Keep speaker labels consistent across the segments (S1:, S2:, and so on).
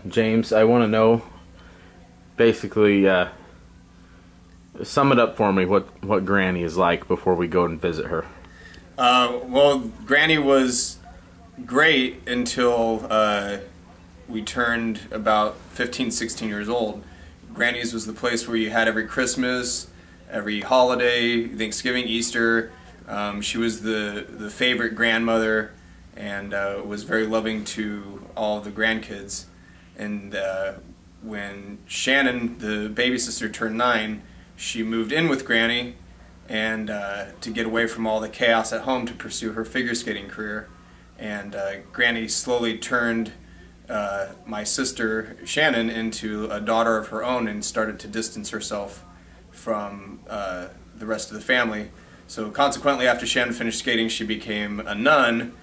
S1: James, I want to know, basically, sum it up for me, what Granny is like before we go and visit her.
S2: Well, Granny was great until we turned about 15, 16 years old. Granny's was the place where you had every Christmas, every holiday, Thanksgiving, Easter. She was the favorite grandmother and was very loving to all the grandkids. And when Shannon, the baby sister, turned 9, she moved in with Granny and to get away from all the chaos at home to pursue her figure skating career. And Granny slowly turned my sister Shannon into a daughter of her own and started to distance herself from the rest of the family. So consequently, after Shannon finished skating, she became a nun,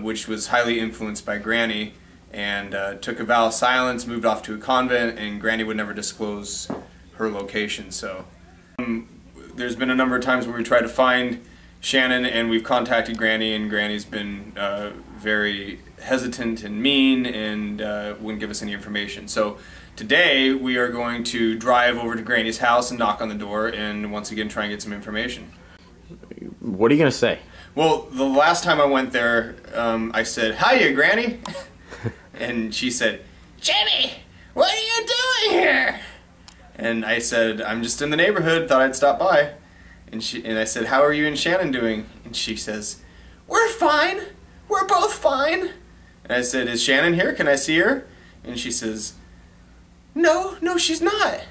S2: which was highly influenced by Granny, and took a vow of silence, moved off to a convent, and Granny would never disclose her location. So there's been a number of times where we tried to find Shannon, and we've contacted Granny, and Granny's been very hesitant and mean and wouldn't give us any information. So today we are going to drive over to Granny's house and knock on the door and once again try and get some information.
S1: What are you going to say?
S2: Well, the last time I went there, I said, "Hiya, Granny." And she said, "Jimmy, what are you doing here?" And I said, "I'm just in the neighborhood, thought I'd stop by." And I said, "How are you and Shannon doing?" And she says, "We're fine. We're both fine." And I said, "Is Shannon here? Can I see her?" And she says, No, she's not."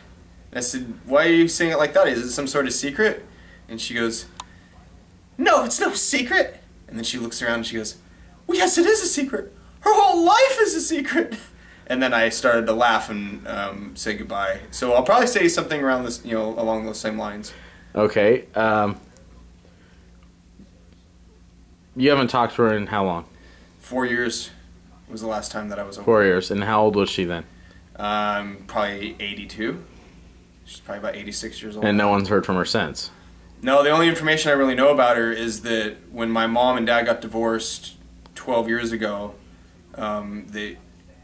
S2: And I said, "Why are you saying it like that? Is it some sort of secret?" And she goes, "No, it's no secret." And then she looks around and she goes, "Well, yes, it is a secret. Her whole life is a secret." And then I started to laugh and say goodbye. So I'll probably say something around this, along those same lines.
S1: Okay. You haven't talked to her in how long?
S2: 4 years was the last time that I was over.
S1: 4 years. And how old was she then?
S2: Probably 82. She's probably about 86 years old.
S1: And no one's heard from her since?
S2: No, the only information I really know about her is that when my mom and dad got divorced 12 years ago,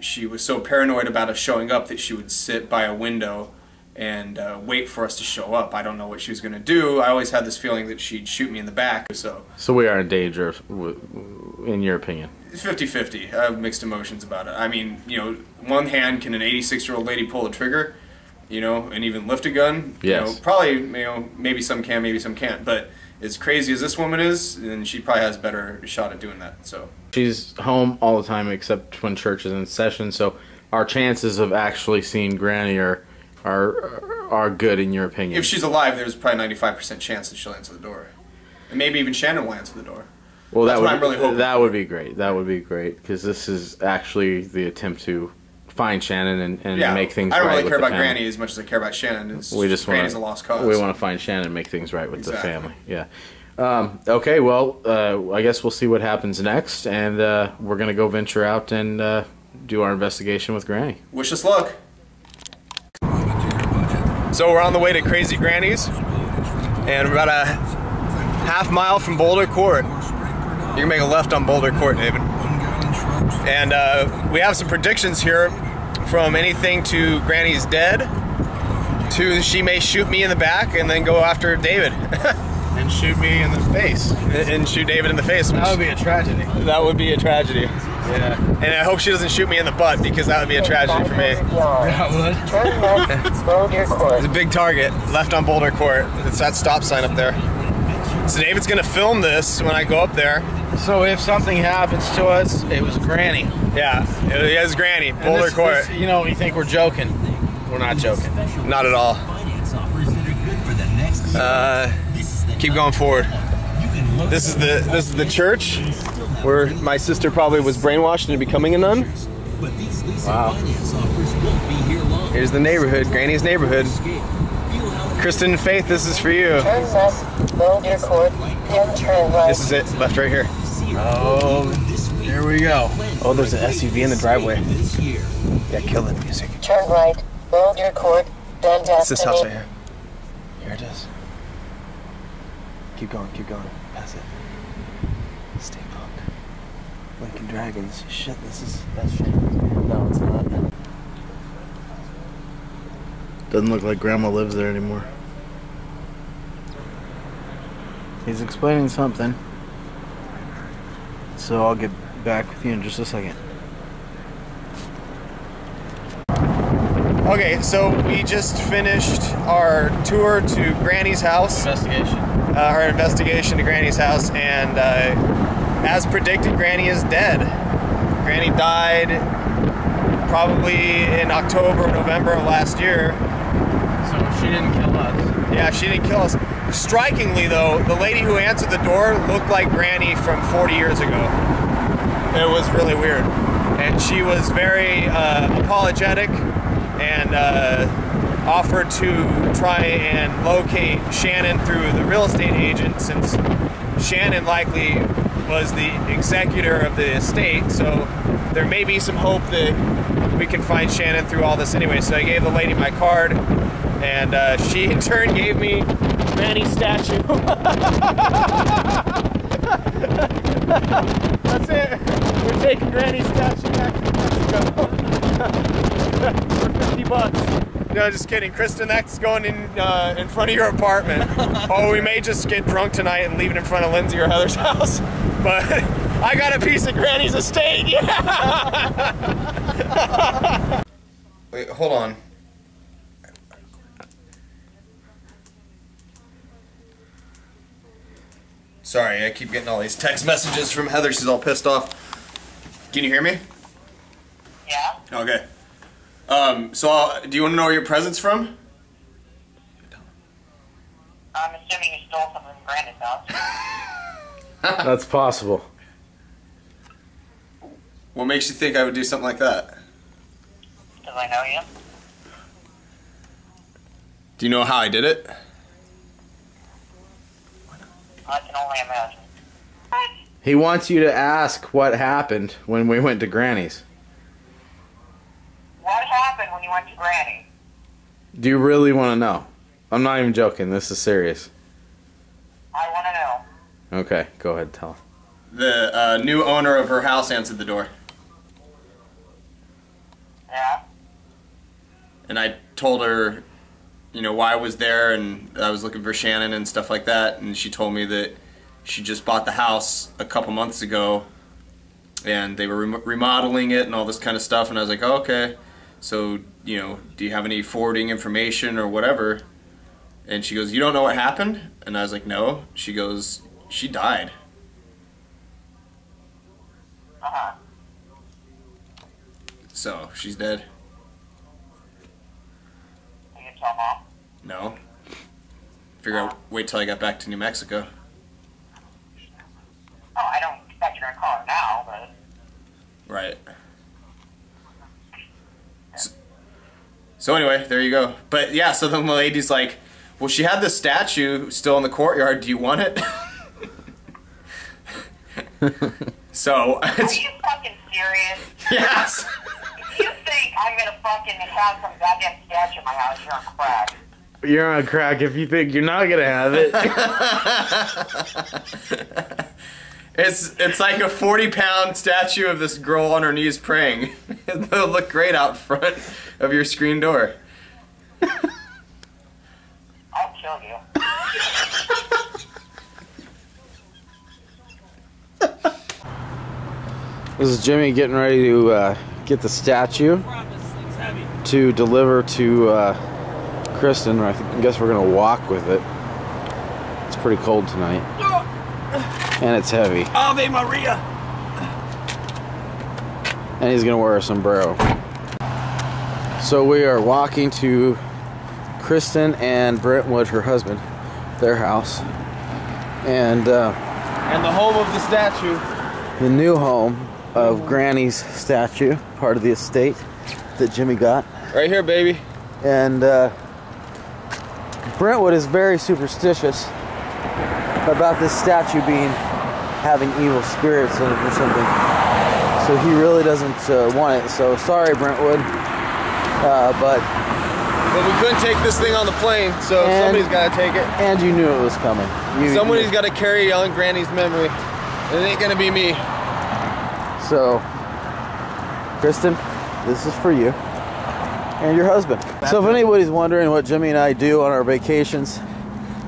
S2: she was so paranoid about us showing up that she would sit by a window and wait for us to show up. I don't know what she was going to do. I always had this feeling that she'd shoot me in the back. So
S1: we are in danger, in your opinion?
S2: 50-50. I have mixed emotions about it. I mean, one hand, can an 86-year-old lady pull a trigger, and even lift a gun?
S1: Yes.
S2: Probably, maybe some can, maybe some can't. But as crazy as this woman is, then she probably has a better shot at doing that. So
S1: she's home all the time except when church is in session. So our chances of actually seeing Granny are good in your opinion?
S2: If she's alive, there's probably 95% chance that she'll answer the door, and maybe even Shannon will answer the door.
S1: Well,
S2: that's what I'm really hoping.
S1: That would be great. That would be great because this is actually the attempt to find Shannon and make things right.
S2: I don't really
S1: with
S2: care
S1: the
S2: about
S1: family.
S2: Granny as much as I care about Shannon.
S1: Granny's
S2: a lost cause.
S1: We want to find Shannon and make things right with the family. Yeah. Okay. Well, I guess we'll see what happens next, and we're gonna go venture out and do our investigation with Granny.
S2: Wish us luck. So we're on the way to Crazy Granny's, and we're about a half mile from Boulder Court. You can make a left on Boulder Court, David. And we have some predictions here, from anything to Granny's dead, to she may shoot me in the back and then go after David.
S1: And shoot me in the face.
S2: And shoot David in the face.
S1: That would be a tragedy.
S2: That would be a tragedy.
S1: Yeah.
S2: And I hope she doesn't shoot me in the butt, because that would be a tragedy for me.
S1: That would.
S3: Turn left, Boulder Court.
S2: It's a big target, left on Boulder Court. It's that stop sign up there. So David's gonna film this when I go up there.
S1: So if something happens to us, it was Granny.
S2: Yeah, it was Granny, Boulder Court.
S1: You think we're joking. We're not joking.
S2: Not at all. Keep going forward. This is the church where my sister probably was brainwashed into becoming a nun.
S1: Wow.
S2: Here's the neighborhood, Granny's neighborhood. Kristen and Faith, this is for you.
S3: Turn left, Boulder Court, then turn right.
S2: This is it, left right here.
S1: Oh, here we go.
S2: Oh, there's an SUV in the driveway. Yeah, kill the music.
S3: Turn right, Boulder Court, then Destiny.
S2: It's this house right here. Here it is. Keep going, pass it. Stay punk. Lincoln Dragons. Shit, that's Shannon. No, it's not.
S1: Doesn't look like Grandma lives there anymore. He's explaining something. So I'll get back with you in just a second.
S2: Okay, so we just finished our tour to Granny's house. Our investigation to Granny's house, and as predicted, Granny is dead. Granny died probably in October, November of last year.
S1: So she didn't kill us.
S2: Yeah, she didn't kill us. Strikingly, though, the lady who answered the door looked like Granny from 40 years ago. It was really weird. And she was very apologetic and offered to try and locate Shannon through the real estate agent, since Shannon likely was the executor of the estate, so there may be some hope that we can find Shannon through all this anyway. So I gave the lady my card, and she in turn gave me Granny's statue. That's it. We're taking Granny's statue back to Mexico for $50. No, just kidding. Kristen, that's going in front of your apartment. Oh, we may just get drunk tonight and leave it in front of Lindsay or Heather's house. But I got a piece of Granny's estate. Yeah. Wait, hold on. Sorry, I keep getting all these text messages from Heather. She's all pissed off. Can you hear me?
S3: Yeah?
S2: Okay. Do you want to know where your present's from?
S3: I'm assuming you stole something from Brandon's house.
S1: That's possible.
S2: What makes you think I would do something like that?
S3: Because I know you.
S2: Do you know how I did it?
S3: I can only imagine.
S1: He wants you to ask what happened when we went to Granny's.
S3: What happened when you went to Granny?
S1: Do you really want to know? I'm not even joking. This is serious.
S3: I want to know.
S1: Okay, go ahead, tell.
S2: The new owner of her house answered the door.
S3: Yeah?
S2: And I told her, you know, why I was there and I was looking for Shannon and stuff like that. And she told me that she just bought the house a couple months ago and they were remodeling it and all this kind of stuff. And I was like, oh, okay. So, you know, do you have any forwarding information or whatever? And she goes, you don't know what happened? And I was like, no. She goes, she died.
S3: Uh-huh.
S2: So, she's dead.
S3: Did you tell Mom?
S2: No. Figure out, wait till I got back to New Mexico.
S3: Oh, I don't expect you're going to call her now, but...
S2: Right. So anyway, there you go. But yeah, so then the lady's like, well, she had the statue still in the courtyard. Do you want it? So...
S3: Are you fucking serious?
S2: Yes!
S3: If you think I'm going to fucking have some goddamn statue in my house, you're on crack.
S1: You're on crack if you think you're not gonna have it.
S2: It's like a 40-pound statue of this girl on her knees praying. It'll look great out front of your screen door.
S3: I'll kill you.
S1: This is Jimmy getting ready to get the statue to deliver to Kristen. I guess we're gonna walk with it. It's pretty cold tonight, and it's heavy.
S2: Ave Maria!
S1: And he's gonna wear a sombrero. So we are walking to Kristen and Brentwood, her husband, their house, and
S2: the home of the statue.
S1: the new home of Granny's statue, part of the estate that Jimmy got.
S2: Right here, baby.
S1: And Brentwood is very superstitious about this statue having evil spirits in it or something. So he really doesn't want it. So sorry, Brentwood, but
S2: we couldn't take this thing on the plane, so somebody's got to take it.
S1: And you knew it was coming.
S2: Somebody's got to carry on Granny's memory. It ain't gonna be me.
S1: So, Kristen, this is for you. And your husband. So if anybody's wondering what Jimmy and I do on our vacations,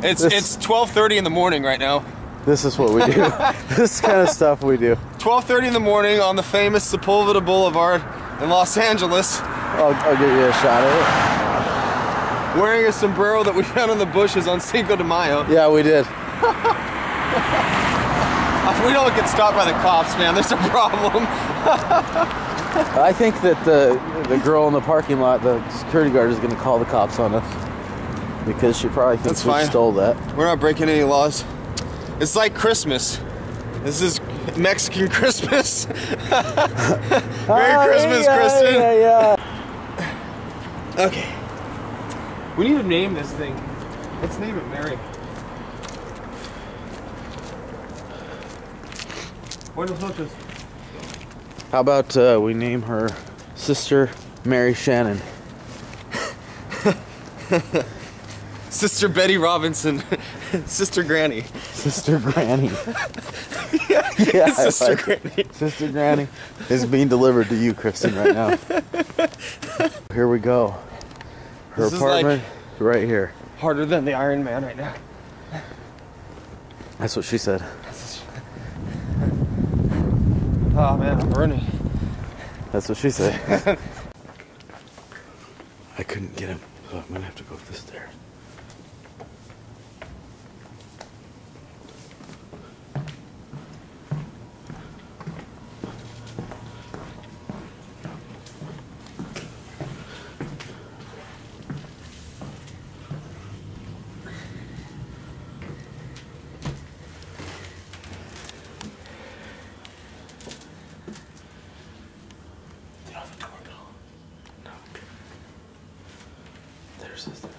S2: it's 12:30 in the morning right now.
S1: This is what we do. This kind of stuff we do.
S2: 12:30 in the morning on the famous Sepulveda Boulevard in Los Angeles.
S1: I'll give you a shot of it.
S2: Wearing a sombrero that we found in the bushes on Cinco de Mayo.
S1: Yeah, we did.
S2: If we don't get stopped by the cops, man, there's a problem.
S1: I think that the girl in the parking lot, the security guard, is going to call the cops on us because she probably thinks we stole that.
S2: We're not breaking any laws. It's like Christmas. This is Mexican Christmas. Merry Christmas, Kristen.
S1: Yeah.
S2: Okay. We need to name this thing. Let's name it Mary. Buenos noches.
S1: How about we name her Sister Mary Shannon?
S2: Sister Betty Robinson. Sister Granny.
S1: Sister Granny.
S2: Yeah, Sister Granny.
S1: Sister Granny is being delivered to you, Kristen, right now. Here we go. Her
S2: This
S1: apartment
S2: is
S1: right here.
S2: Harder than the Iron Man right now.
S1: That's what she said.
S2: Oh man, I'm burning.
S1: That's what she said. I couldn't get him, so I'm gonna have to go up the stairs. There's this there.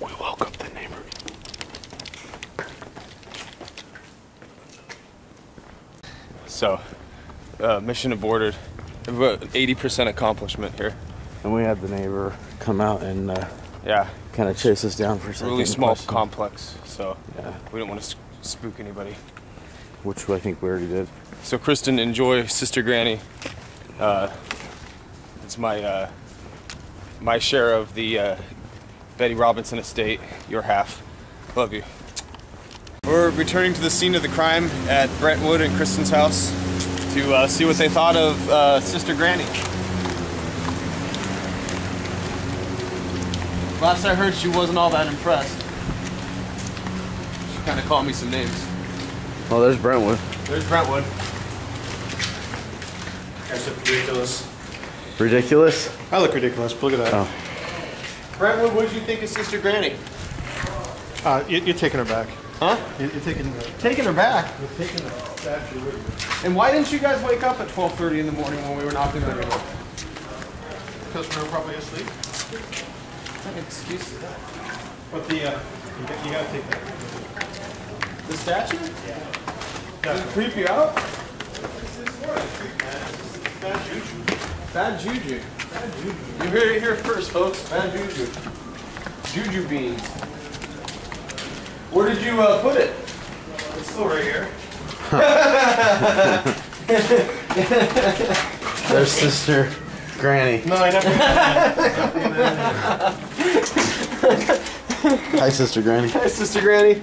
S1: We woke up the neighbor.
S2: So, mission aborted. About 80% accomplishment here.
S1: And we had the neighbor come out and
S2: Yeah.
S1: kind of chase us down for a second.
S2: Really small
S1: question.
S2: complex, so
S1: Yeah.
S2: we don't want to spook anybody.
S1: Which I think we already did.
S2: So Kristen, enjoy Sister Granny. It's my my share of the Betty Robinson estate. Your half. Love you. We're returning to the scene of the crime at Brentwood and Kristen's house to see what they thought of Sister Granny. Last I heard, she wasn't all that impressed. She kind of called me some names.
S1: Oh, there's Brentwood.
S2: There's Brentwood.
S4: Guys look ridiculous.
S1: Ridiculous?
S4: I look ridiculous. Look at that.
S1: Oh.
S2: Brentwood, what did you think of Sister Granny?
S4: You're taking her back.
S2: Huh?
S4: You're taking
S2: Taking her back.
S4: You're taking the statue with you.
S2: And why didn't you guys wake up at 12:30 in the morning when we were knocking on your door?
S4: Because we were probably asleep.
S2: What excuse is that?
S4: But the you gotta take that.
S2: The statue?
S4: Yeah.
S2: Does it creep you out?
S4: This is what I think, man. This is bad juju.
S2: Bad juju.
S4: Bad juju.
S2: You heard it here first, folks. Bad juju. Juju beans. Where did you put it?
S4: It's still right here.
S1: There's Sister Granny.
S4: No, I never.
S1: Hi, Sister Granny.
S2: Hi, Sister Granny.